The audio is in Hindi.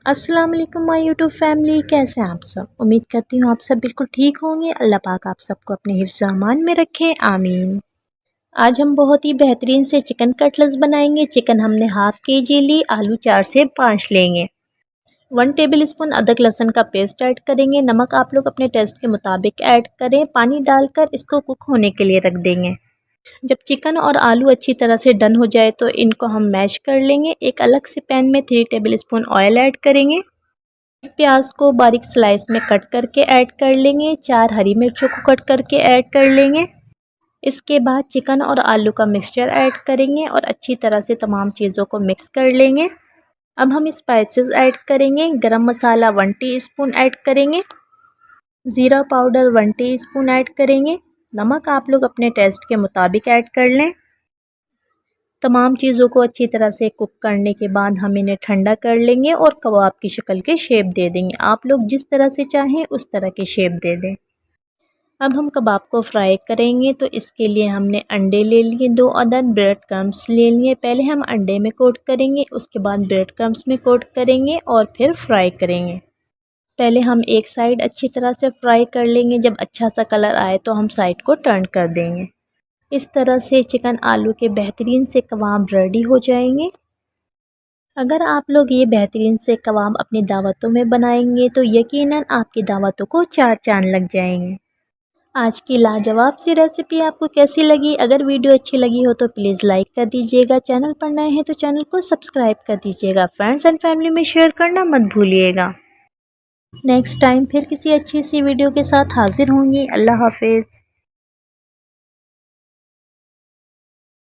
अस्सलाम वालेकुम माय यूट्यूब फैमिली, कैसे हैं आप सब। उम्मीद करती हूँ आप सब बिल्कुल ठीक होंगे। अल्लाह पाक आप सबको अपने हिफ्ज़ अमान में रखे, आमीन। आज हम बहुत ही बेहतरीन से चिकन कटलेट्स बनाएंगे। चिकन हमने हाफ़ केजी ली, आलू 4 से 5 लेंगे। 1 टेबल स्पून अदरक लहसुन का पेस्ट ऐड करेंगे। नमक आप लोग अपने टेस्ट के मुताबिक ऐड करें। पानी डालकर इसको कुक होने के लिए रख देंगे। जब चिकन और आलू अच्छी तरह से डन हो जाए तो इनको हम मैश कर लेंगे। एक अलग से पैन में 3 टेबल स्पून ऑयल ऐड करेंगे। प्याज को बारीक स्लाइस में कट करके ऐड कर लेंगे। 4 हरी मिर्चों को कट करके ऐड कर लेंगे। इसके बाद चिकन और आलू का मिक्सचर ऐड करेंगे और अच्छी तरह से तमाम चीज़ों को मिक्स कर लेंगे। अब हम स्पाइसेस ऐड करेंगे। गरम मसाला 1 टीस्पून ऐड करेंगे। ज़ीरा पाउडर 1 टीस्पून ऐड करेंगे। नमक आप लोग अपने टेस्ट के मुताबिक ऐड कर लें। तमाम चीज़ों को अच्छी तरह से कुक करने के बाद हम इन्हें ठंडा कर लेंगे और कबाब की शक्ल के शेप दे देंगे। आप लोग जिस तरह से चाहें उस तरह की शेप दे दें। अब हम कबाब को फ्राई करेंगे तो इसके लिए हमने अंडे ले लिए 2 अदद, ब्रेड क्रम्स ले लिए। पहले हम अंडे में कोट करेंगे, उसके बाद ब्रेड क्रम्स में कोट करेंगे और फिर फ्राई करेंगे। पहले हम एक साइड अच्छी तरह से फ्राई कर लेंगे। जब अच्छा सा कलर आए तो हम साइड को टर्न कर देंगे। इस तरह से चिकन आलू के बेहतरीन से कबाब रेडी हो जाएंगे। अगर आप लोग ये बेहतरीन से कबाब अपनी दावतों में बनाएंगे तो यकीनन आपकी दावतों को 4 चांद लग जाएंगे। आज की लाजवाब सी रेसिपी आपको कैसी लगी? अगर वीडियो अच्छी लगी हो तो प्लीज़ लाइक कर दीजिएगा। चैनल पर नए हैं तो चैनल को सब्सक्राइब कर दीजिएगा। फ्रेंड्स एंड फैमिली में शेयर करना मत भूलिएगा। नेक्स्ट टाइम फिर किसी अच्छी सी वीडियो के साथ हाजिर होंगी। अल्लाह हाफिज़।